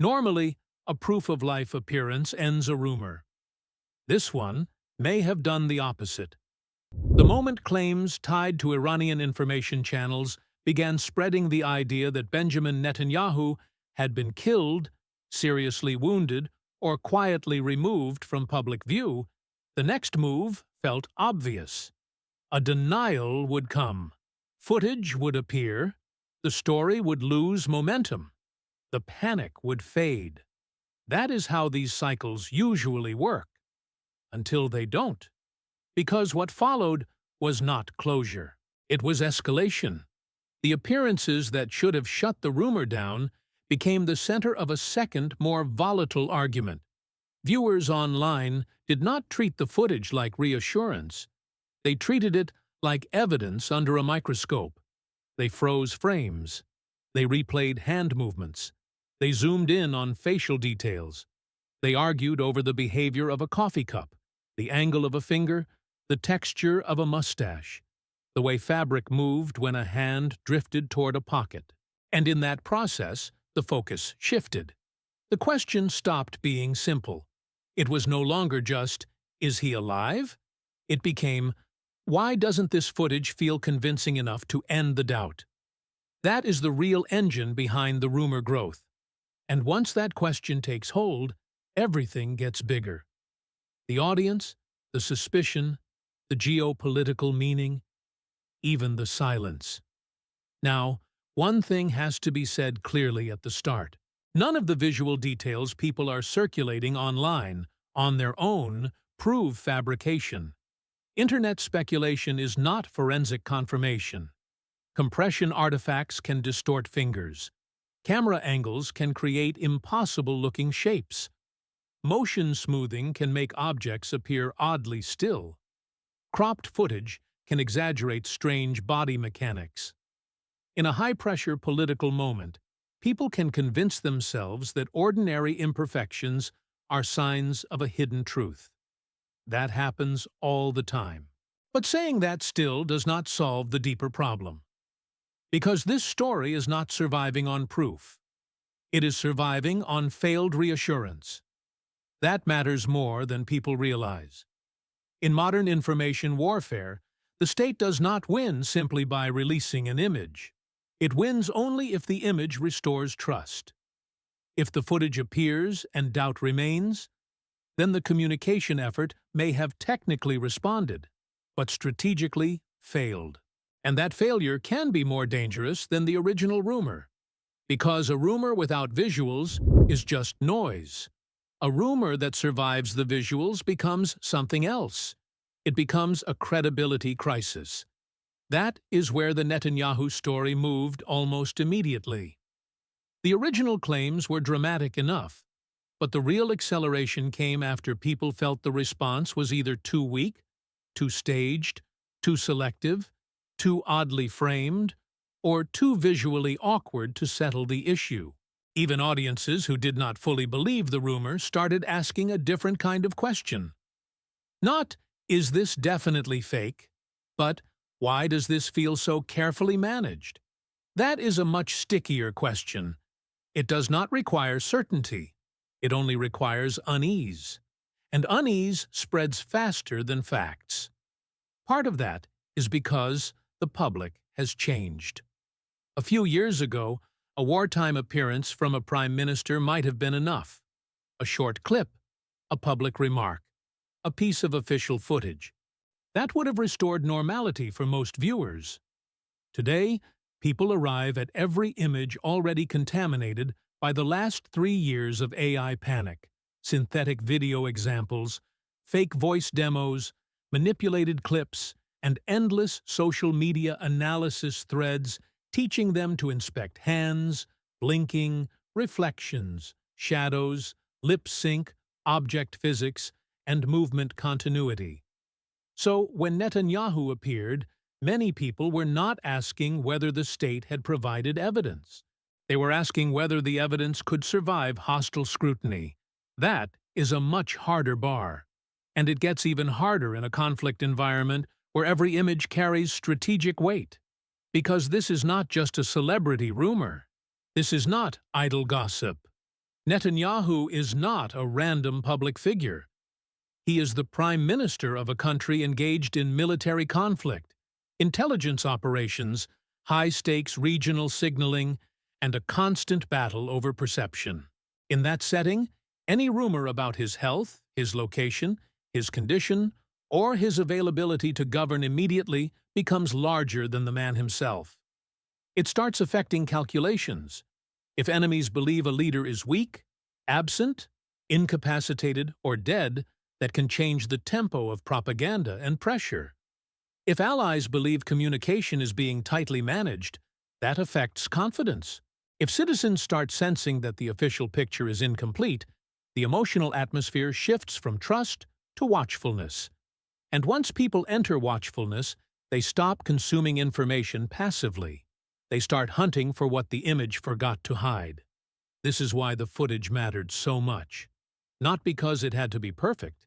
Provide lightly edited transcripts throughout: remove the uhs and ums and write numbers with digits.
Normally, a proof-of-life appearance ends a rumor. This one may have done the opposite. The moment claims tied to Iranian information channels began spreading the idea that Benjamin Netanyahu had been killed, seriously wounded, or quietly removed from public view, the next move felt obvious. A denial would come. Footage would appear. The story would lose momentum. The panic would fade. That is how these cycles usually work. Until they don't. Because what followed was not closure. It was escalation. The appearances that should have shut the rumor down became the center of a second, more volatile argument. Viewers online did not treat the footage like reassurance. They treated it like evidence under a microscope. They froze frames. They replayed hand movements. They zoomed in on facial details. They argued over the behavior of a coffee cup, the angle of a finger, the texture of a mustache, the way fabric moved when a hand drifted toward a pocket. And in that process, the focus shifted. The question stopped being simple. It was no longer just, "Is he alive?" It became, "Why doesn't this footage feel convincing enough to end the doubt?" That is the real engine behind the rumor growth. And once that question takes hold, everything gets bigger. The audience, the suspicion, the geopolitical meaning, even the silence. Now, one thing has to be said clearly at the start. None of the visual details people are circulating online, on their own, prove fabrication. Internet speculation is not forensic confirmation. Compression artifacts can distort fingers. Camera angles can create impossible-looking shapes. Motion smoothing can make objects appear oddly still. Cropped footage can exaggerate strange body mechanics. In a high-pressure political moment, people can convince themselves that ordinary imperfections are signs of a hidden truth. That happens all the time. But saying that still does not solve the deeper problem. Because this story is not surviving on proof. It is surviving on failed reassurance. That matters more than people realize. In modern information warfare, the state does not win simply by releasing an image. It wins only if the image restores trust. If the footage appears and doubt remains, then the communication effort may have technically responded, but strategically failed. And that failure can be more dangerous than the original rumor, because a rumor without visuals is just noise. A rumor that survives the visuals becomes something else. It becomes a credibility crisis. That is where the Netanyahu story moved almost immediately. The original claims were dramatic enough, but the real acceleration came after people felt the response was either too weak, too staged, too selective, too oddly framed, or too visually awkward to settle the issue. Even audiences who did not fully believe the rumor started asking a different kind of question. Not, "Is this definitely fake?" but, "Why does this feel so carefully managed?" That is a much stickier question. It does not require certainty. It only requires unease. And unease spreads faster than facts. Part of that is because the public has changed. A few years ago, a wartime appearance from a prime minister might have been enough. A short clip, a public remark, a piece of official footage. That would have restored normality for most viewers. Today, people arrive at every image already contaminated by the last 3 years of AI panic, synthetic video examples, fake voice demos, manipulated clips, and endless social media analysis threads teaching them to inspect hands, blinking, reflections, shadows, lip sync, object physics, and movement continuity. So, when Netanyahu appeared, many people were not asking whether the state had provided evidence. They were asking whether the evidence could survive hostile scrutiny. That is a much harder bar. And it gets even harder in a conflict environment where every image carries strategic weight. Because this is not just a celebrity rumor. This is not idle gossip. Netanyahu is not a random public figure. He is the prime minister of a country engaged in military conflict, intelligence operations, high-stakes regional signaling, and a constant battle over perception. In that setting, any rumor about his health, his location, his condition, or his availability to govern immediately becomes larger than the man himself. It starts affecting calculations. If enemies believe a leader is weak, absent, incapacitated, or dead, that can change the tempo of propaganda and pressure. If allies believe communication is being tightly managed, that affects confidence. If citizens start sensing that the official picture is incomplete, the emotional atmosphere shifts from trust to watchfulness. And once people enter watchfulness, they stop consuming information passively. They start hunting for what the image forgot to hide. This is why the footage mattered so much. Not because it had to be perfect,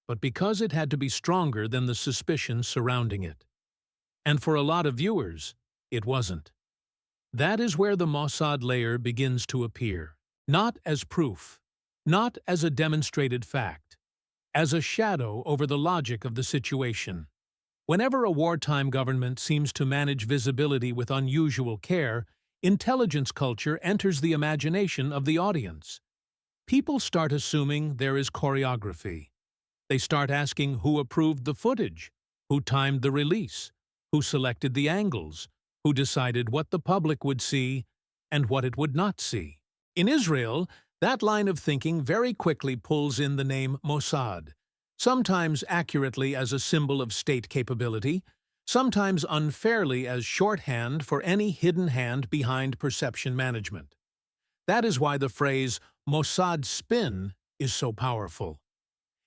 but because it had to be stronger than the suspicion surrounding it. And for a lot of viewers, it wasn't. That is where the Mossad layer begins to appear. Not as proof, not as a demonstrated fact, as a shadow over the logic of the situation. Whenever a wartime government seems to manage visibility with unusual care, intelligence culture enters the imagination of the audience. People start assuming there is choreography. They start asking who approved the footage, who timed the release, who selected the angles, who decided what the public would see and what it would not see. In Israel, that line of thinking very quickly pulls in the name Mossad, sometimes accurately as a symbol of state capability, sometimes unfairly as shorthand for any hidden hand behind perception management. That is why the phrase Mossad spin is so powerful.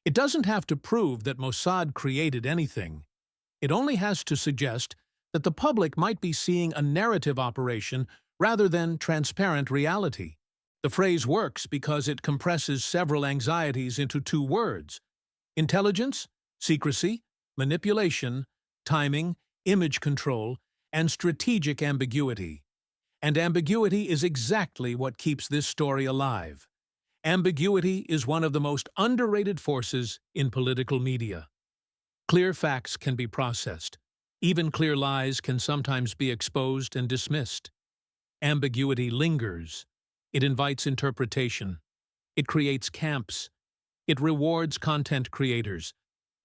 It doesn't have to prove that Mossad created anything. It only has to suggest that the public might be seeing a narrative operation rather than transparent reality. The phrase works because it compresses several anxieties into 2 words: intelligence, secrecy, manipulation, timing, image control, and strategic ambiguity. And ambiguity is exactly what keeps this story alive. Ambiguity is one of the most underrated forces in political media. Clear facts can be processed. Even clear lies can sometimes be exposed and dismissed. Ambiguity lingers. It invites interpretation. It creates camps. It rewards content creators.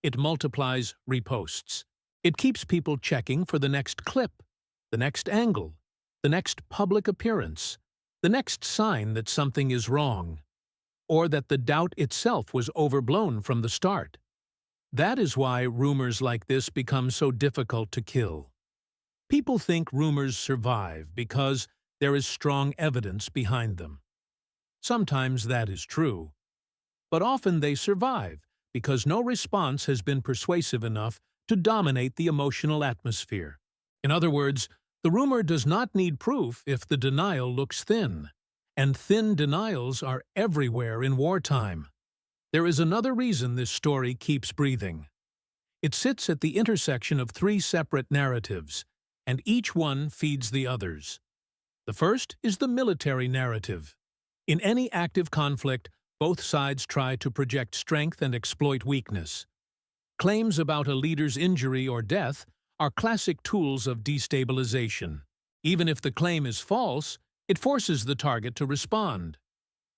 It multiplies reposts. It keeps people checking for the next clip, the next angle, the next public appearance, the next sign that something is wrong, or that the doubt itself was overblown from the start. That is why rumors like this become so difficult to kill. People think rumors survive because there is strong evidence behind them. Sometimes that is true, but often they survive because no response has been persuasive enough to dominate the emotional atmosphere. In other words, the rumor does not need proof if the denial looks thin. And thin denials are everywhere in wartime. There is another reason this story keeps breathing. It sits at the intersection of 3 separate narratives, and each one feeds the others. The first is the military narrative. In any active conflict, both sides try to project strength and exploit weakness. Claims about a leader's injury or death are classic tools of destabilization. Even if the claim is false, it forces the target to respond.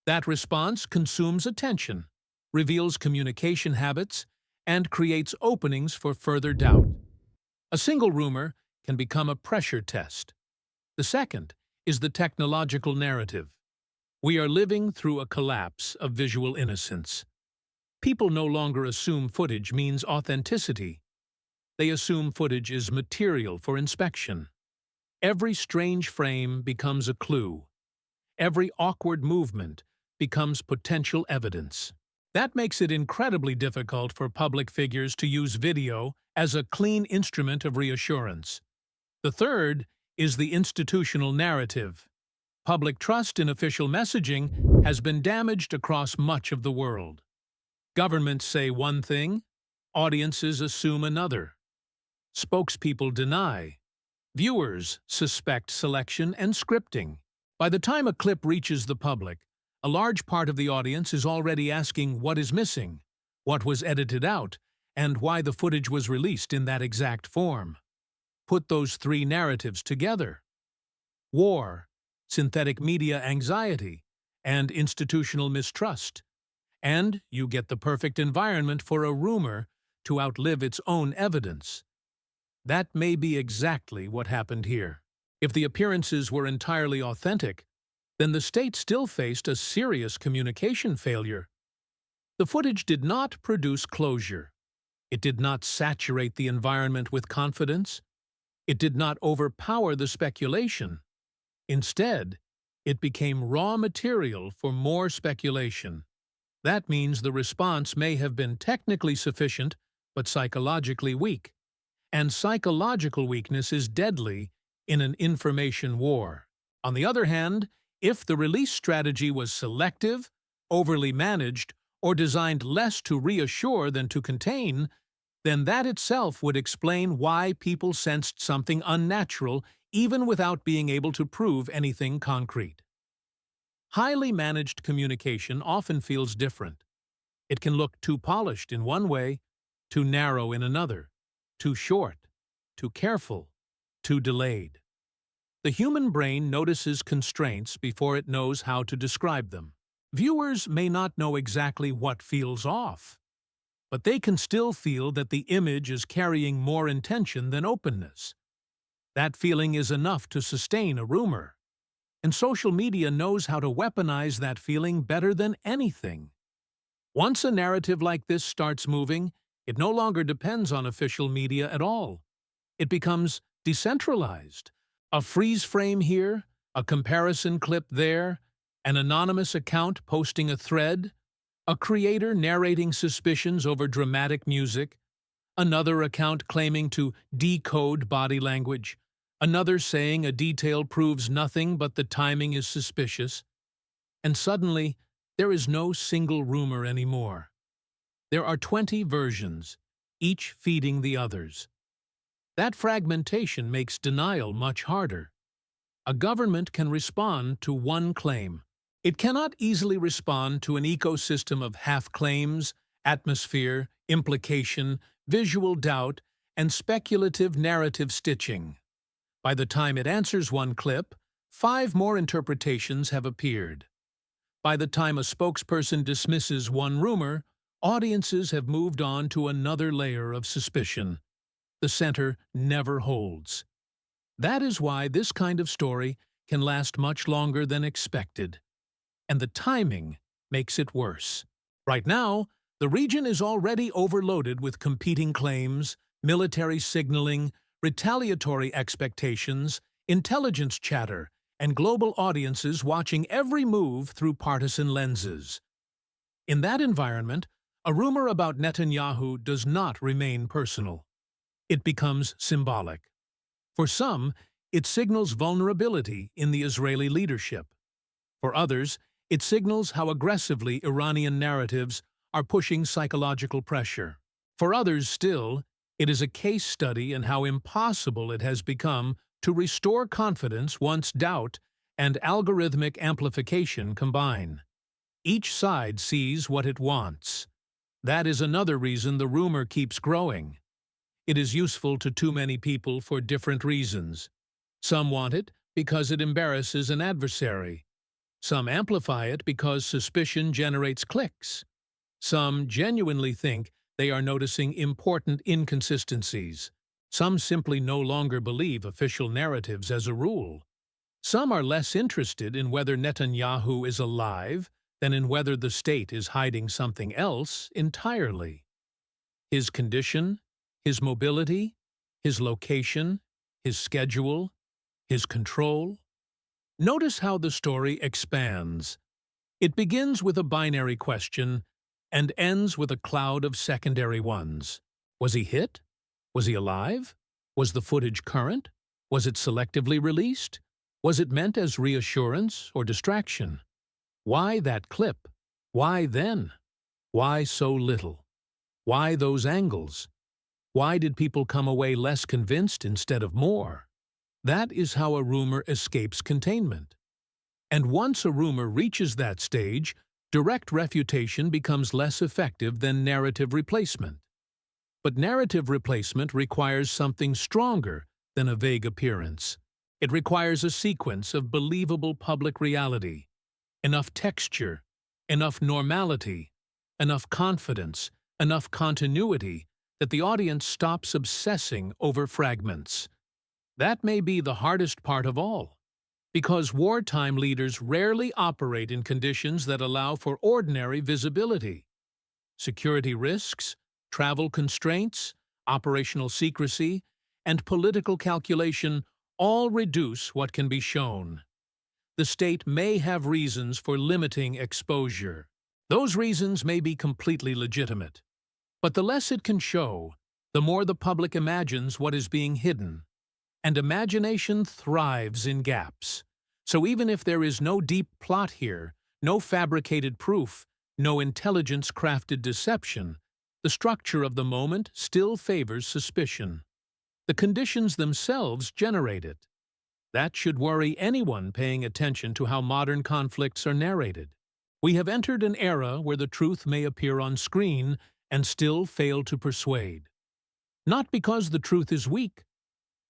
That response consumes attention, reveals communication habits, and creates openings for further doubt. A single rumor can become a pressure test. The second is the technological narrative. We are living through a collapse of visual innocence. People no longer assume footage means authenticity. They assume footage is material for inspection. Every strange frame becomes a clue. Every awkward movement becomes potential evidence. That makes it incredibly difficult for public figures to use video as a clean instrument of reassurance. The third is the institutional narrative. Public trust in official messaging has been damaged across much of the world. Governments say one thing, audiences assume another. Spokespeople deny. Viewers suspect selection and scripting. By the time a clip reaches the public, A large part of the audience is already asking what is missing, what was edited out, and why the footage was released in that exact form. Put those three narratives together: war, synthetic media anxiety, and institutional mistrust, and you get the perfect environment for a rumor to outlive its own evidence. That may be exactly what happened here. If the appearances were entirely authentic, then the state still faced a serious communication failure. The footage did not produce closure. It did not saturate the environment with confidence. It did not overpower the speculation. Instead, it became raw material for more speculation. That means the response may have been technically sufficient, but psychologically weak. And psychological weakness is deadly in an information war. On the other hand, if the release strategy was selective, overly managed, or designed less to reassure than to contain, then that itself would explain why people sensed something unnatural even without being able to prove anything concrete. Highly managed communication often feels different. It can look too polished in one way, too narrow in another, too short, too careful, too delayed. The human brain notices constraints before it knows how to describe them. Viewers may not know exactly what feels off, but they can still feel that the image is carrying more intention than openness. That feeling is enough to sustain a rumor, and social media knows how to weaponize that feeling better than anything. Once a narrative like this starts moving, it no longer depends on official media at all. It becomes decentralized. A freeze frame here, a comparison clip there, an anonymous account posting a thread, a creator narrating suspicions over dramatic music, another account claiming to decode body language, another saying a detail proves nothing but the timing is suspicious. And suddenly, there is no single rumor anymore. There are 20 versions, each feeding the others. That fragmentation makes denial much harder. A government can respond to one claim. It cannot easily respond to an ecosystem of half-claims, atmosphere, implication, visual doubt, and speculative narrative stitching. By the time it answers one clip, 5 more interpretations have appeared. By the time a spokesperson dismisses one rumor, audiences have moved on to another layer of suspicion. The center never holds. That is why this kind of story can last much longer than expected. And the timing makes it worse. Right now, the region is already overloaded with competing claims, military signaling, retaliatory expectations, intelligence chatter, and global audiences watching every move through partisan lenses. In that environment, a rumor about Netanyahu does not remain personal. It becomes symbolic. For some, it signals vulnerability in the Israeli leadership. For others, it signals how aggressively Iranian narratives are pushing psychological pressure. For others still, it is a case study in how impossible it has become to restore confidence once doubt and algorithmic amplification combine. Each side sees what it wants. That is another reason the rumor keeps growing. It is useful to too many people for different reasons. Some want it because it embarrasses an adversary. Some amplify it because suspicion generates clicks. Some genuinely think they are noticing important inconsistencies. Some simply no longer believe official narratives as a rule. Some are less interested in whether Netanyahu is alive than in whether the state is hiding something else entirely. His condition, his mobility, his location, his schedule, his control. Notice how the story expands. It begins with a binary question and ends with a cloud of secondary ones. Was he hit? Was he alive? Was the footage current? Was it selectively released? Was it meant as reassurance or distraction? Why that clip? Why then? Why so little? Why those angles? Why did people come away less convinced instead of more? That is how a rumor escapes containment. And once a rumor reaches that stage, direct refutation becomes less effective than narrative replacement. But narrative replacement requires something stronger than a vague appearance. It requires a sequence of believable public reality, enough texture, enough normality, enough confidence, enough continuity that the audience stops obsessing over fragments. That may be the hardest part of all, because wartime leaders rarely operate in conditions that allow for ordinary visibility. Security risks, travel constraints, operational secrecy, and political calculation all reduce what can be shown. The state may have reasons for limiting exposure. Those reasons may be completely legitimate. But the less it can show, the more the public imagines what is being hidden. And imagination thrives in gaps. So even if there is no deep plot here, no fabricated proof, no intelligence-crafted deception, the structure of the moment still favors suspicion. The conditions themselves generate it. That should worry anyone paying attention to how modern conflicts are narrated. We have entered an era where the truth may appear on screen and still fail to persuade. Not because the truth is weak,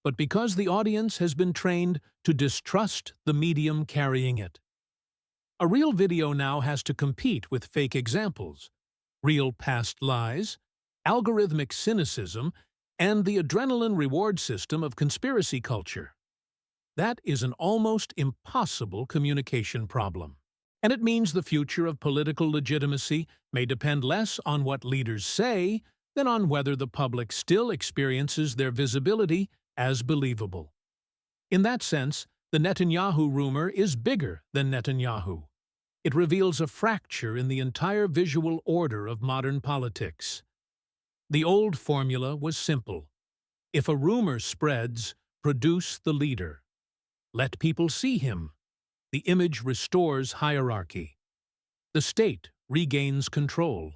but because the audience has been trained to distrust the medium carrying it. A real video now has to compete with fake examples, real past lies, algorithmic cynicism, and the adrenaline reward system of conspiracy culture. That is an almost impossible communication problem. And it means the future of political legitimacy may depend less on what leaders say than on whether the public still experiences their visibility as believable. In that sense, the Netanyahu rumor is bigger than Netanyahu. It reveals a fracture in the entire visual order of modern politics. The old formula was simple. If a rumor spreads, produce the leader. Let people see him. The image restores hierarchy. The state regains control.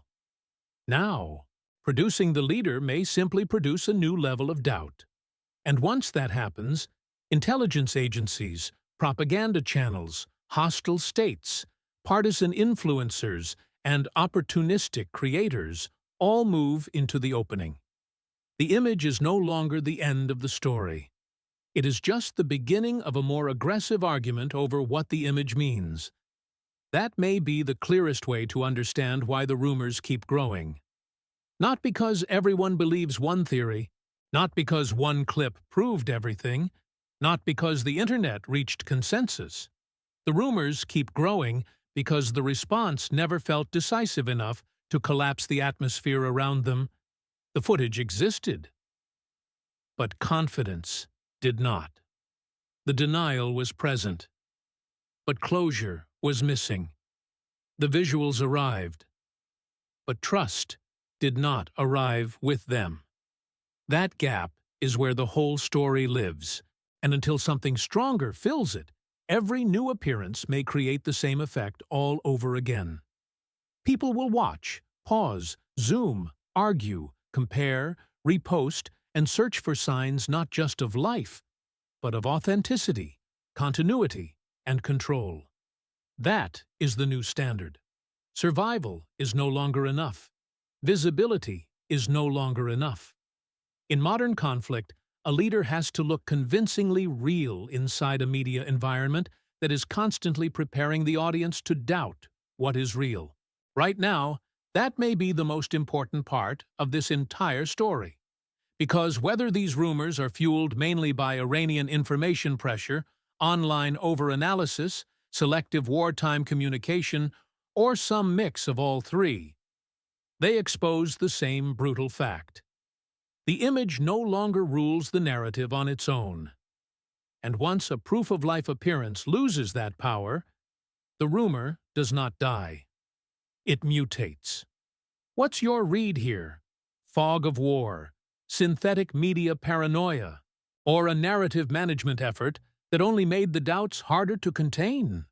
Now, producing the leader may simply produce a new level of doubt. And once that happens, intelligence agencies, propaganda channels, hostile states, partisan influencers, and opportunistic creators all move into the opening. The image is no longer the end of the story. It is just the beginning of a more aggressive argument over what the image means. That may be the clearest way to understand why the rumors keep growing. Not because everyone believes one theory, not because one clip proved everything, not because the internet reached consensus. The rumors keep growing because the response never felt decisive enough to collapse the atmosphere around them. The footage existed, but confidence did not. The denial was present, but closure was missing. The visuals arrived, but trust did not arrive with them. That gap is where the whole story lives, and until something stronger fills it, every new appearance may create the same effect all over again. People will watch, pause, zoom, argue, compare, repost, and search for signs not just of life, but of authenticity, continuity, and control. That is the new standard. Survival is no longer enough. Visibility is no longer enough. In modern conflict, a leader has to look convincingly real inside a media environment that is constantly preparing the audience to doubt what is real. Right now, that may be the most important part of this entire story. Because whether these rumors are fueled mainly by Iranian information pressure, online overanalysis, selective wartime communication, or some mix of all three, they expose the same brutal fact. The image no longer rules the narrative on its own. And once a proof-of-life appearance loses that power, the rumor does not die. It mutates. What's your read here? Fog of war, synthetic media paranoia, or a narrative management effort that only made the doubts harder to contain?